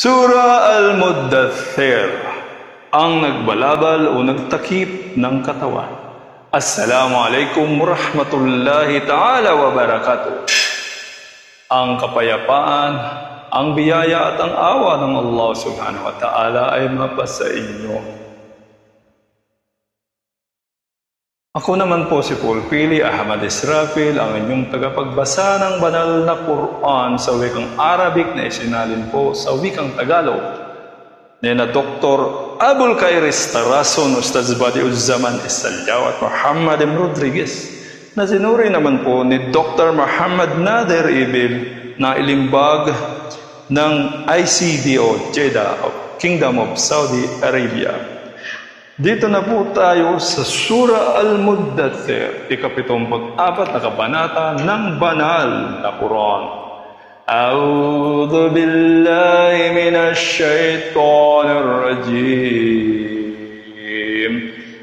Surah Al-Muddathir, ang nagbalabal o nagtakip ng katawan. Assalamualaikum warahmatullahi ta'ala wabarakatuh. Ang kapayapaan, ang biyaya at ang awa ng Allah subhanahu wa ta'ala ay mapasa inyo. Ako naman po si Paul Pili Ahmad Israfil, ang inyong tagapagbasa ng banal na Quran sa wikang Arabic na isinalin po sa wikang Tagalog ni na Dr. Abul Khairis Tarason, Ustaz Badi'uzzaman Isalyao at Muhammad M. Rodriguez, na sinuri naman po ni Dr. Muhammad Nader Ibil na ilimbag ng ICDO Jeddah of Kingdom of Saudi Arabia. Dito na po tayo sa Surah Al-Muddathir, ika-74 na kabanata ng banal na Quran. A'udhu billahi minash shaitanir rajim.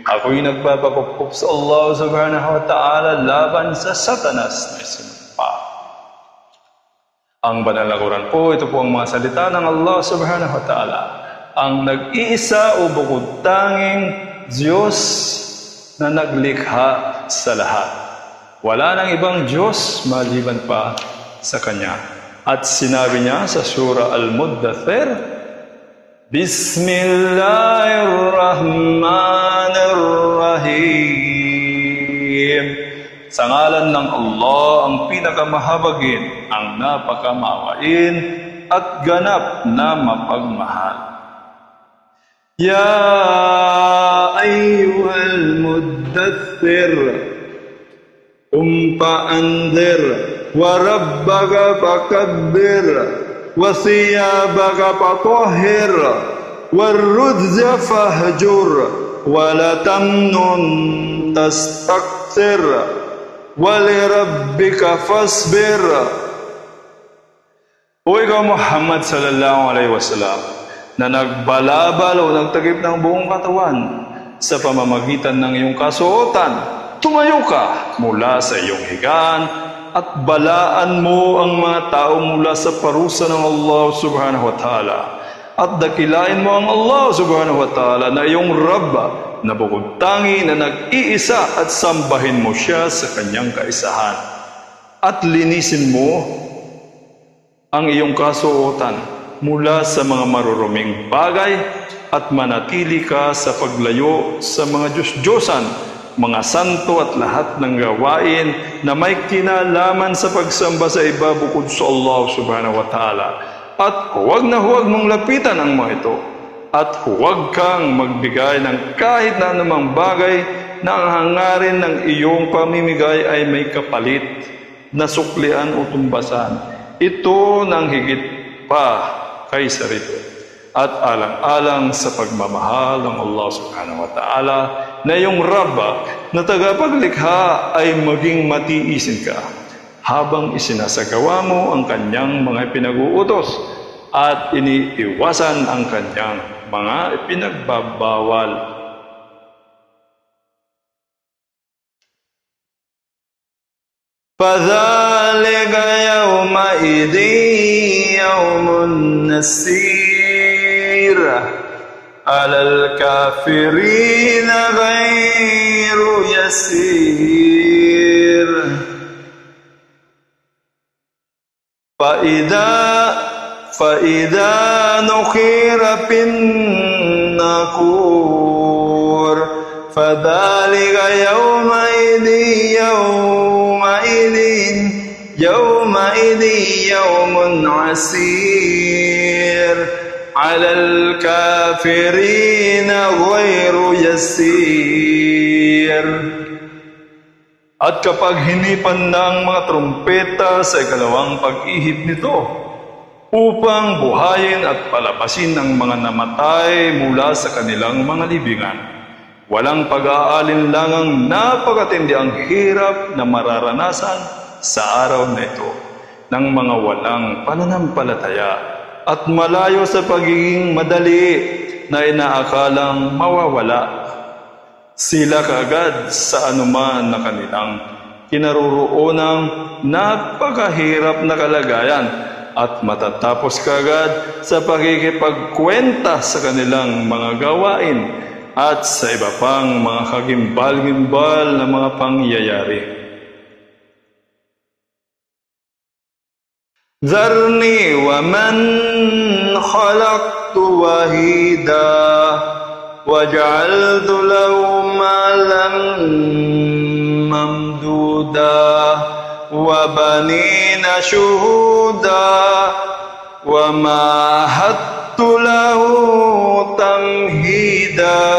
Ako'y nagpapakupkup sa Allah subhanahu wa ta'ala laban sa Satanas na sinumpa. Ang banal na Quran po, ito po ang mga salita ng Allah subhanahu wa ta'ala, ang nag-iisa o bukod tanging Diyos na naglikha sa lahat. Wala nang ibang Diyos maliban pa sa Kanya. At sinabi niya sa Surah Al-Muddathir, Bismillahirrahmanirrahim. Sa ngalan ng Allah, ang pinakamahabagin, ang napakamawain at ganap na mapagmahal. Ya ayyuhal muddathir, fa'anzir, wa rabbaka fakabbir, wa thiyabaka fatahhir, warrujza fahjur, wa la tamnun tastakthir, wa lirabbika fasbir. O ikaw Muhammad sallallahu alaihi wasallam, na nagbalabal o nagtakip ng buong katawan sa pamamagitan ng iyong kasuotan, tumayo ka mula sa iyong higaan at balaan mo ang mga tao mula sa parusa ng Allah subhanahu wa ta'ala. At dakilain mo ang Allah subhanahu wa ta'ala na iyong Rabba na bukod tangi na nag-iisa, at sambahin mo siya sa kanyang kaisahan. At linisin mo ang iyong kasuotan mula sa mga maruruming bagay at manatili ka sa paglayo sa mga Diyos-Diyosan, mga santo at lahat ng gawain na may kinalaman sa pagsamba sa iba bukod sa Allah subhanahu wa ta'ala. At huwag na huwag mong lapitan ang mga ito, at huwag kang magbigay ng kahit na anumang bagay na ang hangarin ng iyong pamimigay ay may kapalit na suklian o tumbasan. Ito nang higit pa kaysa rito, at alang-alang sa pagmamahal ng Allah subhanahu wa ta'ala na iyong Rabba na tagapaglikha ay maging matiisin ka habang isinasagawa mo ang kanyang mga pinag-uutos at iniiwasan ang kanyang mga ipinagbabawal. Fadhalika yawmaidin yawmun nasir, alal kafirina ghairu yasir. Fa'idha nukhira fin nakur, fadhalika yawmaidin yawmun asir, alal kafirina ghairu yasir. At kapag hinipan ng mga trumpeta sa ikalawang pag-ihip nito, upang buhayin at palabasin ang mga namatay mula sa kanilang mga libingan, walang pag-aalinlangang napakatindi ang hirap na mararanasan sa araw na ito ng mga walang pananampalataya, at malayo sa pagiging madali na inaakalang mawawala sila kaagad sa anuman na kanilang kinaroroonang napakahirap na kalagayan, at matatapos kaagad sa pakikipagkwenta sa kanilang mga gawain at sa iba pang mga kagimbal-gimbal na mga pangyayari. Dharni wa man khalaqtu wahida waj'altu lahu malan mamduda wa banina shuhuda wa mahattu lahu tamhida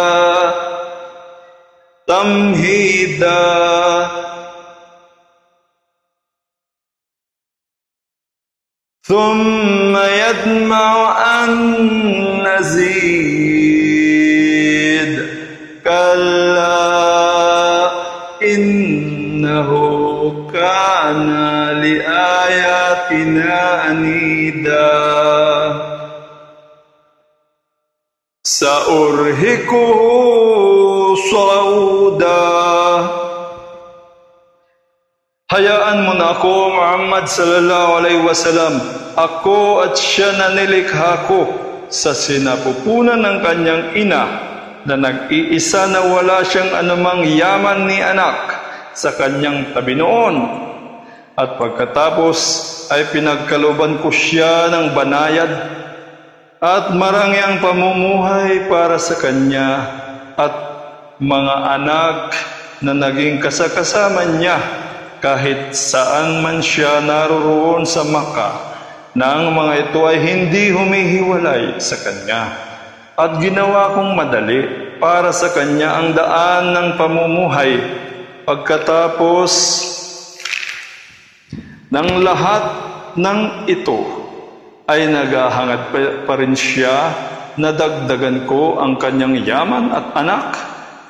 thumma yatma'u an nazid kalla innahu kana li ayatina anida saurhikuhu sauda. Hayaan mo na ako, Muhammad sallallahu alaihi wasallam. Ako at siya na nilikha ko sa sinapupunan ng kanyang ina na nag-iisa na wala siyang anumang yaman ni anak sa kanyang tabi noon. At pagkatapos ay pinagkalooban ko siya ng banayad at marangyang pamumuhay para sa kanya at mga anak na naging kasakasama niya kahit saan man siya naroroon sa Makkah, na ang mga ito ay hindi humihiwalay sa kanya. At ginawa kong madali para sa kanya ang daan ng pamumuhay. Pagkatapos ng lahat ng ito, ay naghahangad pa rin siya na dagdagan ko ang kanyang yaman at anak.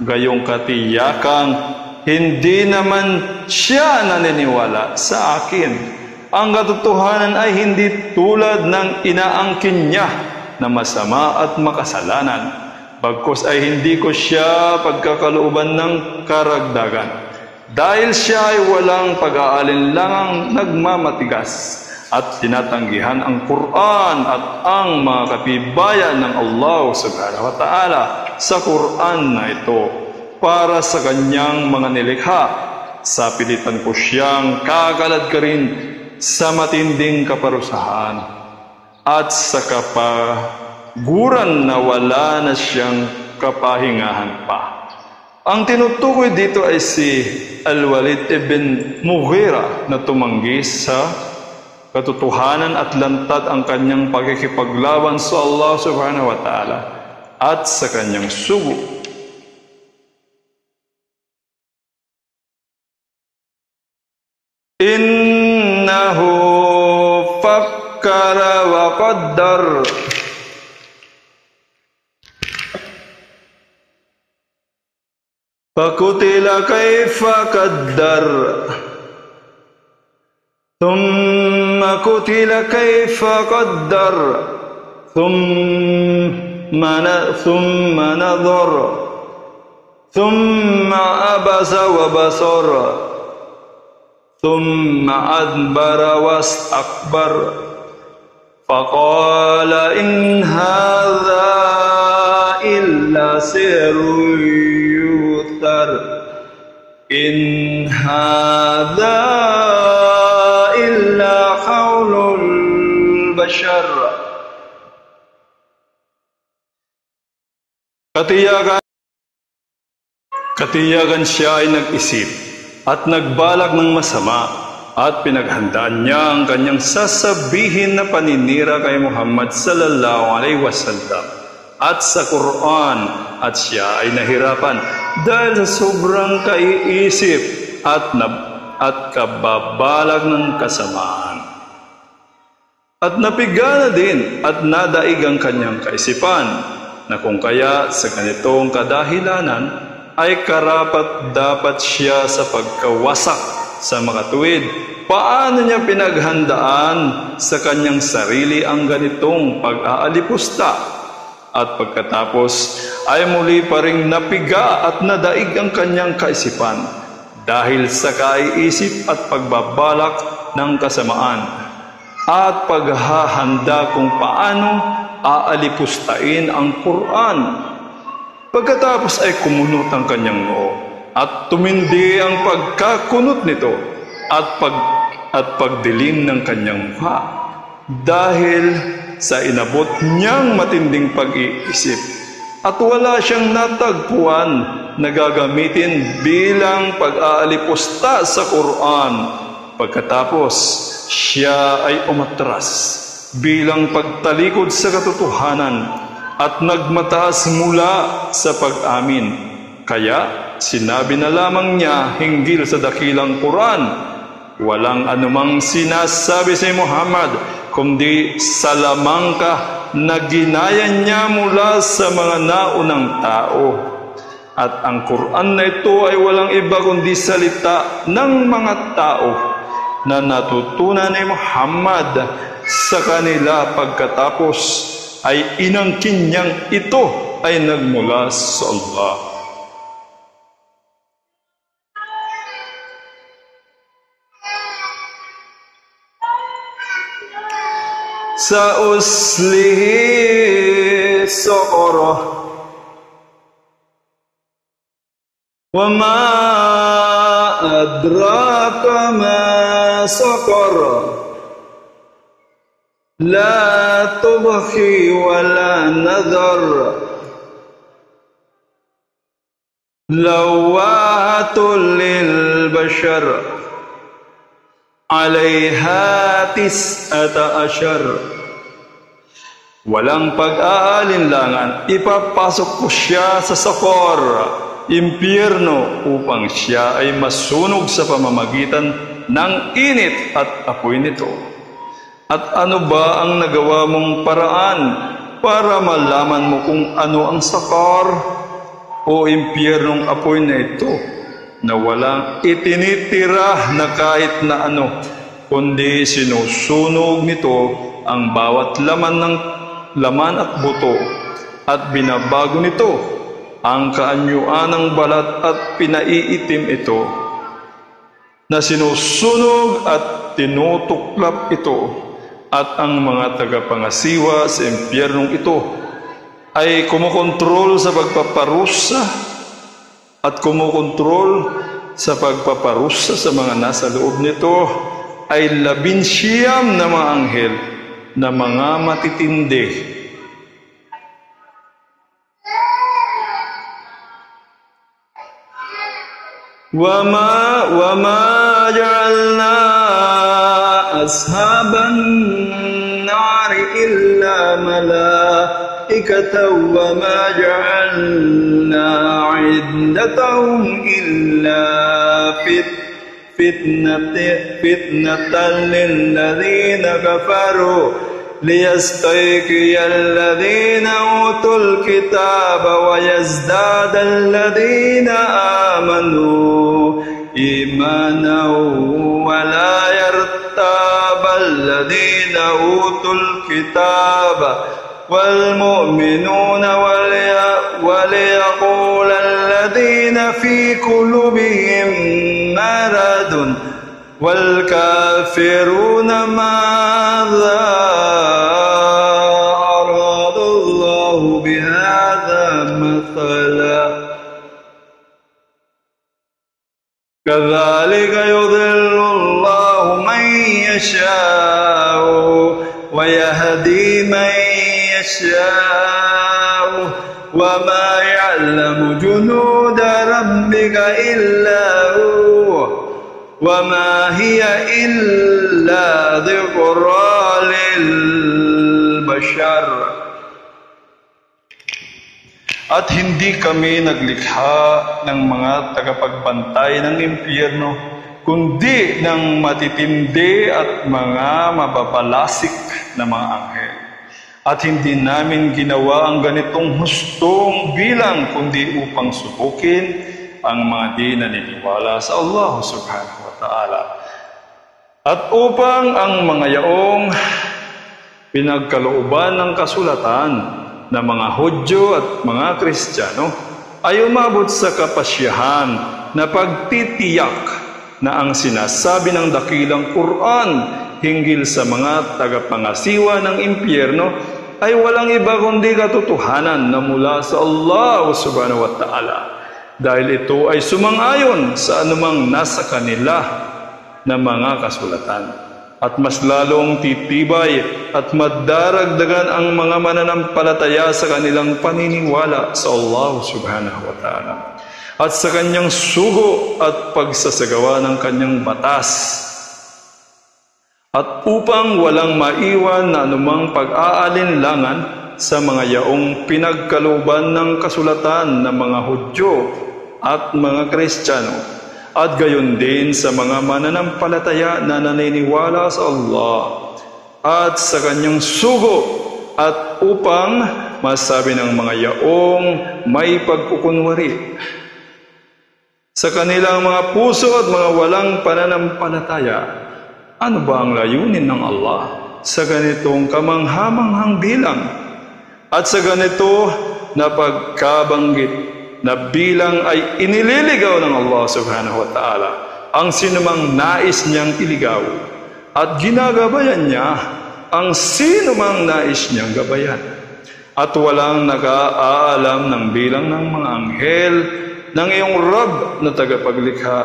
Gayong katiyakang hindi naman siya naniniwala sa akin. Ang katotohanan ay hindi tulad ng inaangkin niya na masama at makasalanan. Bagkus ay hindi ko siya pagkakalooban ng karagdagan. Dahil siya ay walang pag-aalinlangang nagmamatigas at tinatanggihan ang Quran at ang mga katibayan ng Allah subhanahu wa ta'ala sa Quran na ito para sa kanyang mga nilikha. Sa pilitan ko siyang kakalad ka rin sa matinding kaparusahan at sa kapaguran na wala na siyang kapahingahan pa. Ang tinutukoy dito ay si Al-Walid ibn Mughira na tumanggi sa katotohanan at lantad ang kanyang pagkikipaglaban sa Allah subhanahu wa ta'ala at sa kanyang sugo. Innahu fakkara wa qaddar fakutila kaifa qaddar thumma kutila kaifa qaddar thumma nadhar thumma abasa wa basar ثم أدبر واستكبر فقال إن هذا إلا سحر يؤثر إن هذا إلا قول البشر. Katiyakan siya ay nag-isip at nagbalak ng masama at pinaghandaan niya ang kanyang sasabihin na paninira kay Muhammad sallallahu alaihi wasallam at sa Quran, at siya ay nahirapan dahil sa sobrang kaiisip at kababalak ng kasamaan. At napigana din at nadaig ang kanyang kaisipan na kung kaya sa ganitong kadahilanan ay karapat dapat siya sa pagkawasak sa makatuwid. Paano niya pinaghandaan sa kanyang sarili ang ganitong pag-aalipusta? At pagkatapos ay muli pa ring napiga at nadaig ang kanyang kaisipan dahil sa kaiisip at pagbabalak ng kasamaan. at paghahanda kung paano aalipustain ang Quran. Pagkatapos ay kumunot ang kanyang noo at tumindi ang pagkakunot nito at pagdilim ng kanyang mukha dahil sa inabot niyang matinding pag-iisip at wala siyang natagpuan na gagamitin bilang pag-aalipusta sa Quran. Pagkatapos, siya ay umatras bilang pagtalikod sa katotohanan at nagmataas mula sa pag-amin. Kaya sinabi na lamang niya hinggil sa dakilang Quran, walang anumang sinasabi si Muhammad kundi salamang ka na ginaya niya mula sa mga naunang tao. At ang Quran na ito ay walang iba kundi salita ng mga tao na natutunan ni Muhammad sa kanila, pagkatapos ay inangkin niyang ito ay nagmula sa Allah. Sa uslihi saqara wa ma adraka ma saqara la tubqi wa la nadhar lawatul lil bashar alayha tis'ata ashar. Walang pag-aalinlangan, ipapasok ko siya sa sakor, impyerno, upang siya ay masunog sa pamamagitan ng init at apoy nito. At ano ba ang nagawa mong paraan para malaman mo kung ano ang sakor o impyernong apoy na ito, na walang itinitira na kahit na ano, kundi sinusunog nito ang bawat laman at buto, at binabago nito ang kaanyuan ng balat at pinaiitim ito, na sinusunog at tinutuklap ito, at ang mga tagapangasiwa sa impyernong ito ay kumukontrol sa pagpaparusa at kumukontrol sa pagpaparusa sa mga nasa loob nito ay 19 na mga anghel na mga matitindi. Wa ma ja'alna ashaban nari illa malaikatan wa ma ja'alna iddatahum illa fitnatan lilladhina kafaru liyastayqiya alladhina utul kitaba wa yazdada alladhina amanu imanan wa la yartaba alladhina utul kitaba والمؤمنون وليقول الذين في قلوبهم مرض والكافرون ماذا أراد الله بهذا مثلا كذلك يضل الله من يشاء ويهدي من يشاء وما يعلم جنود ربك إلا هو وما هي إلا ذكرى للبشر. At hindi kami naglikha ng mga tagapagbantay ng impyerno, kundi ng matitindi at mga mababalasik na mga anghel. At hindi namin ginawa ang ganitong hustong bilang kundi upang subukin ang mga di naniniwala sa Allah subhanahu wa ta'ala. At upang ang mga yaong pinagkalooban ng kasulatan na mga Hudyo at mga Kristiyano ay umabot sa kapasyahan na pagtitiyak na ang sinasabi ng dakilang Quran hinggil sa mga tagapangasiwa ng impyerno ay walang iba kundi katotohanan na mula sa Allah subhanahu wa ta'ala, dahil ito ay sumang-ayon sa anumang nasa kanila na mga kasulatan. At mas lalong titibay at madaragdagan ang mga mananampalataya sa kanilang paniniwala sa Allah subhanahu wa ta'ala at sa kanyang sugo at pagsasagawa ng kanyang batas, at upang walang maiwan na anumang pag-aalinlangan sa mga yaong pinagkaluban ng kasulatan ng mga Hudyo at mga Kristiyano, at gayon din sa mga mananampalataya na naniniwala sa Allah at sa kanyang sugo, at upang masabi ng mga yaong may pagkukunwari sa kanilang mga puso at mga walang pananampalataya, ano ba ang layunin ng Allah sa ganitong kamanghamanghang bilang at sa ganito na pagkabanggit na bilang ay inililigaw ng Allah subhanahu wa ta'ala ang sinumang nais niyang iligaw, at ginagabayan niya ang sinumang nais niyang gabayan, at walang nakaalam ng bilang ng mga anghel ng iyong Rab na tagapaglikha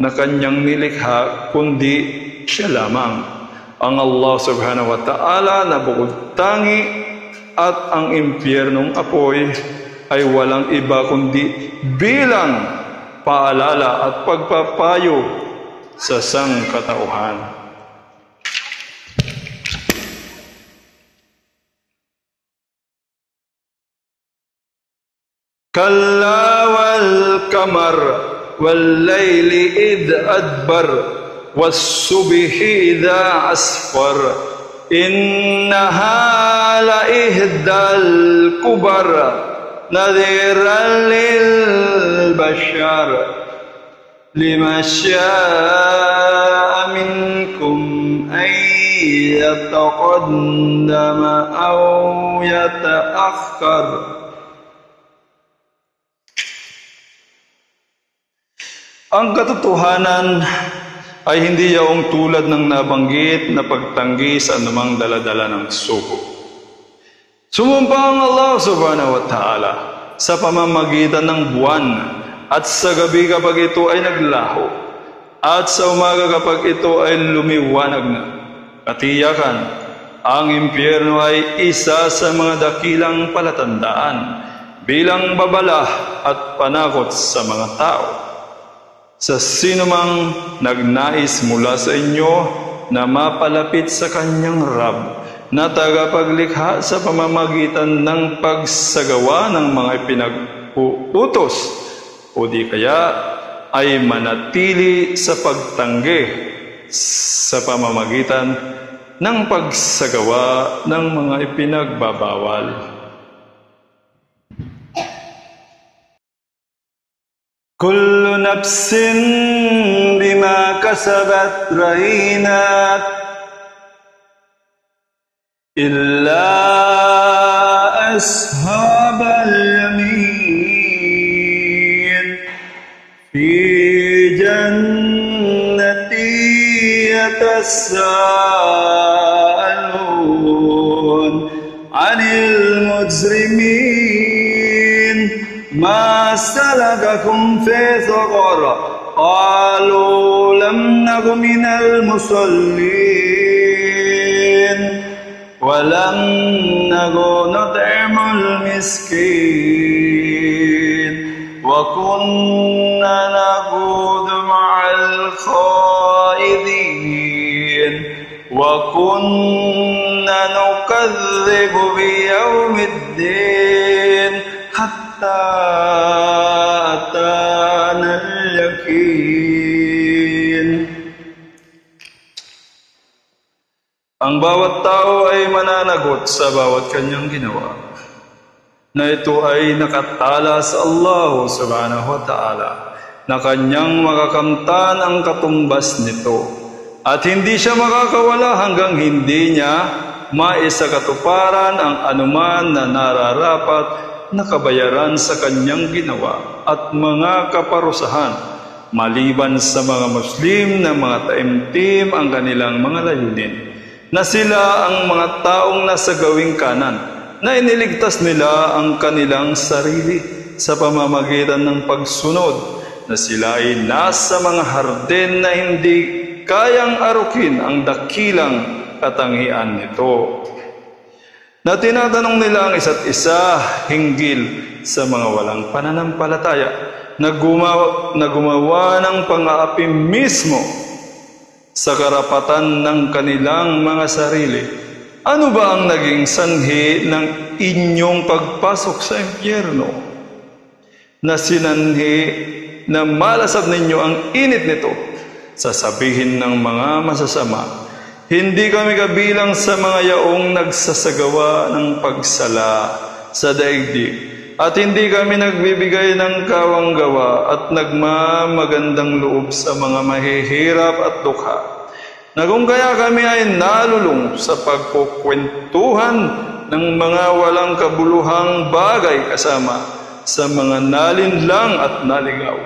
na kanyang nilikha, kundi siya lamang, ang Allah subhanahu wa ta'ala na bukod tangi, at ang impyernong apoy ay walang iba kundi bilang paalala at pagpapayo sa sangkatauhan. Kalla wal kamar wal layli id adbar was subhi idha asfar innaha la ihdal kubar nadhiran lil bashar lima syaa minkum ay yataqaddama aw yata'akhkhar. Ang katotohanan ay hindi yaong tulad ng nabanggit na pagtanggi sa anumang daladala ng suko. Sumumpa ang Allah subhanahu wa ta'ala sa pamamagitan ng buwan at sa gabi kapag ito ay naglaho, at sa umaga kapag ito ay lumiwanag na. Katiyakan, ang impyerno ay isa sa mga dakilang palatandaan bilang babala at panakot sa mga tao. Sa sinumang nagnais mula sa inyo na mapalapit sa kanyang Rab na tagapaglikha sa pamamagitan ng pagsagawa ng mga ipinag-uutos, o di kaya ay manatili sa pagtanggi sa pamamagitan ng pagsagawa ng mga ipinagbabawal. Kullu nafsin bima kasabat rahinat illa ashabal yamin fi jannati yatasaalun 'anil mujrimin ما سلككم في سقر قالوا لم نك من المصلين ولم نك نطعم المسكين وكنا نخوض مع الخائضين وكنا نكذب بيوم الدين atana al-yakin. Ang bawat tao ay mananagot sa bawat kanyang ginawa, na ito ay nakatala sa Allah subhanahu wa ta'ala, na kanyang makakamtan ang katumbas nito, at hindi siya makakawala hanggang hindi niya maisakatuparan ang anuman na nararapat na kabayaran sa kanyang ginawa at mga kaparusahan maliban sa mga Muslim na mga taimtim ang kanilang mga layunin, na sila ang mga taong nasa gawing kanan, na iniligtas nila ang kanilang sarili sa pamamagitan ng pagsunod, na sila ay nasa mga hardin na hindi kayang arukin ang dakilang katangian nito, na tinatanong nila ang isa't isa hinggil sa mga walang pananampalataya, na gumawa ng pang-aapi mismo sa karapatan ng kanilang mga sarili. Ano ba ang naging sanhi ng inyong pagpasok sa impyerno? Na sinanhi na malasap ninyo ang init nito. Sasabihin ng mga masasama, hindi kami kabilang sa mga yaong nagsasagawa ng pagsala sa daigdig, at hindi kami nagbibigay ng kawanggawa at nagmamagandang loob sa mga mahihirap at dukha, na kung kaya kami ay nalulung sa pagkukwentuhan ng mga walang kabuluhang bagay kasama sa mga nalinlang at naligaw,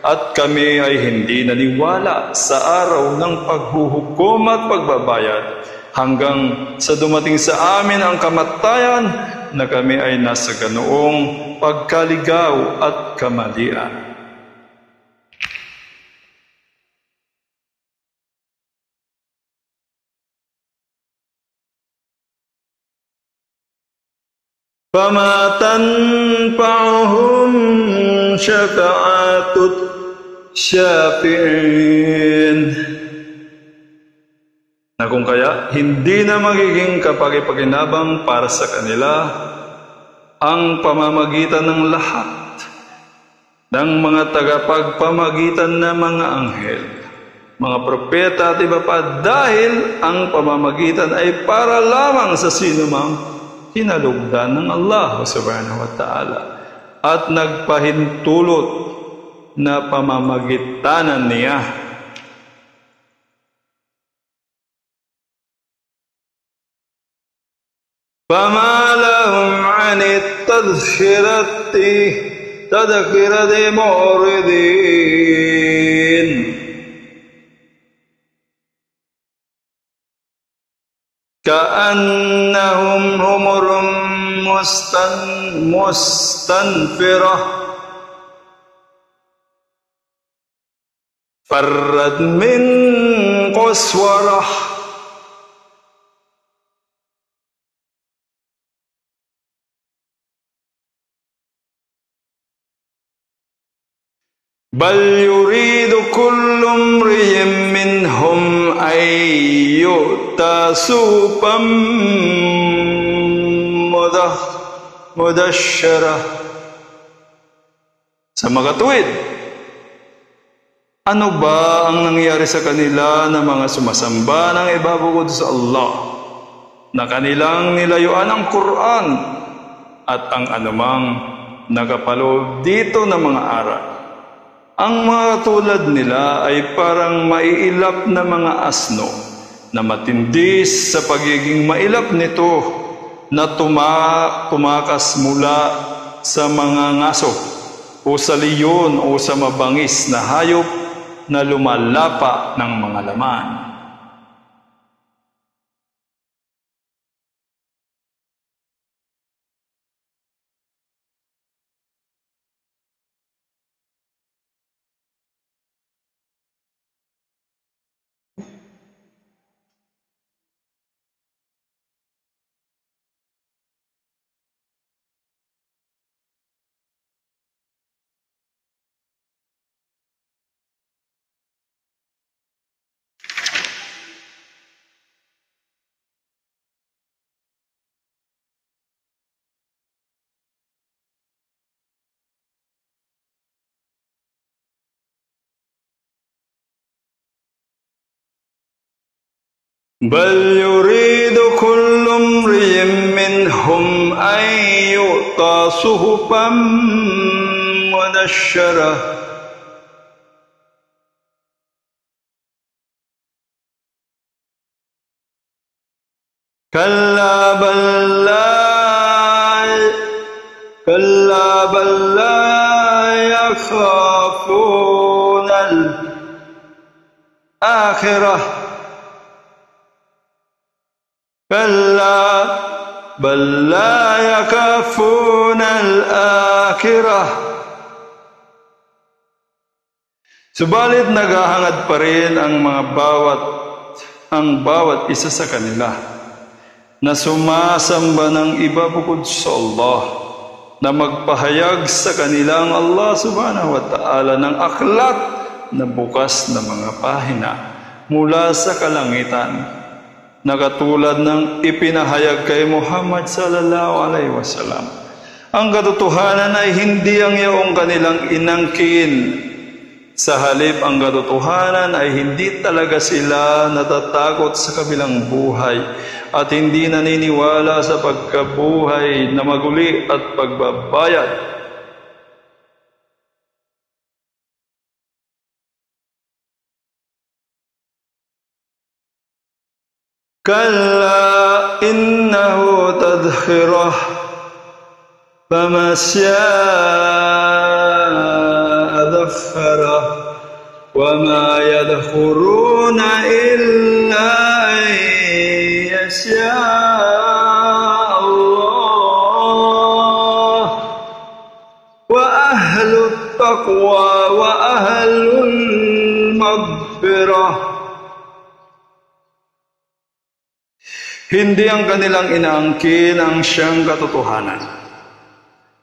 at kami ay hindi naniwala sa araw ng paghuhukom at pagbabayad, hanggang sa dumating sa amin ang kamatayan, na kami ay nasa ganoong pagkaligaw at kamalian. فَمَا تَنْفَعُهُمْ شَفَاعَةُ الشَّافِعِينَ. Na kung kaya hindi na magiging kapaki-pakinabang para sa kanila ang pamamagitan ng lahat ng mga tagapagpamagitan na mga anghel, mga propeta at iba pa, dahil ang pamamagitan ay para lamang sa sinumang hinalugdan ng Allah subhanahu wa ta'ala at nagpahintulot na pamamagitanan niya. فَمَا لَهُمْ عَنِ التَّذْكِرَةِ مُعْرِضِينَ. كَأَنَّهُمْ حُمُرٌ مُسْتَنفِرَةٌ فَرَّتْ مِنْ قَسْوَرَةٍ. بَلْ يُرِيدُ كُلُّ امْرِئٍ مِّنْهُمْ أَن يُؤْتَىٰ صُحُفًا مُّدَشَّرَةً. Sa makatuwid, ano ba ang nangyari sa kanila na mga sumasamba ng iba bukod sa Allah, na kanilang nilayuan ang Quran at ang anumang nakapaloob dito ng mga aral? Ang mga tulad nila ay parang maiilap na mga asno na matindi sa pagiging mailap nito, na tumakas mula sa mga ngaso o sa leyon o sa mabangis na hayop na lumalapa ng mga laman. بَلْ يُرِيدُ كُلُّ امْرِئٍ مِّنْهُمْ أَن يُؤْتَىٰ صُحُفًا مُّنَشَّرَةً كَلَّا بَل لَّا يَخَافُونَ akhirah. Kalla bal la yakafuna al-akhirah. Subalit naghahangad pa rin ang bawat isa sa kanila na sumasamba ng iba bukod sa Allah, na magpahayag sa kanila ang Allah subhanahu wa ta'ala ng aklat na bukas na mga pahina mula sa kalangitan, na katulad ng ipinahayag kay Muhammad sallallahu alaihi wasallam. Ang katotohanan ay hindi ang iyong kanilang inangkin. Sa halip, ang katotohanan ay hindi talaga sila natatakot sa kabilang buhay at hindi naniniwala sa pagkabuhay na maguli at pagbabayad. Kalla innahu tadhkirah fama syaa dhakkara wa ma yadhkuruna illa yasha Allah wa ahlut taqwa wa ahlul maghfirah. Hindi ang kanilang inaangkin ang siyang katotohanan,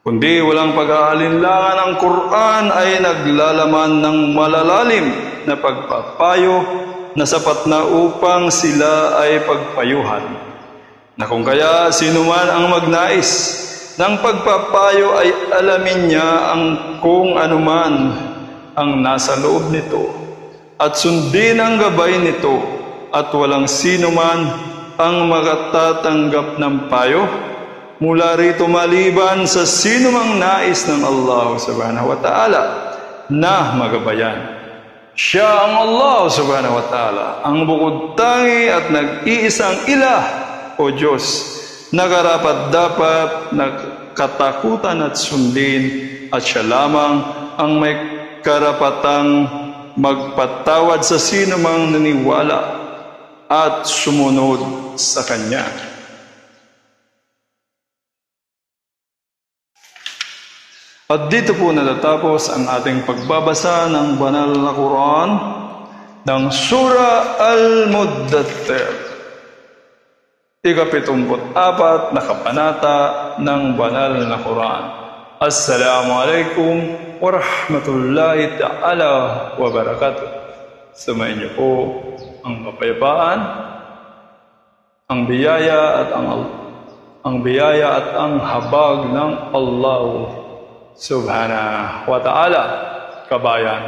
kundi walang pag-aalinlangan. Ang Quran ay naglalaman ng malalalim na pagpapayo na sapat na upang sila ay pagpayuhan, na kung kaya sino man ang magnais ng pagpapayo ay alamin niya kung anuman ang nasa loob nito at sundin ang gabay nito, at walang sino man ang makatatanggap ng payo mula rito maliban sa sino mang nais ng Allah subhanahu wa ta'ala na magabayan. Siya ang Allah subhanahu wa ta'ala, ang bukod tangi at nag-iisang ilah o Diyos, na karapat-dapat na katakutan at sundin, at siya lamang ang may karapatang magpatawad sa sino mang naniwala at sumunod sa Kanya. At dito po natatapos ang ating pagbabasa ng banal na Quran ng Surah Al-Muddathir, 74 na kabanata ng banal na Quran. Assalamualaikum warahmatullahi ta'ala wabarakatuh. Sumayin niyo po ang kapayapaan, ang biyaya at ang habag ng Allah subhanahu wa ta'ala. Kabayan,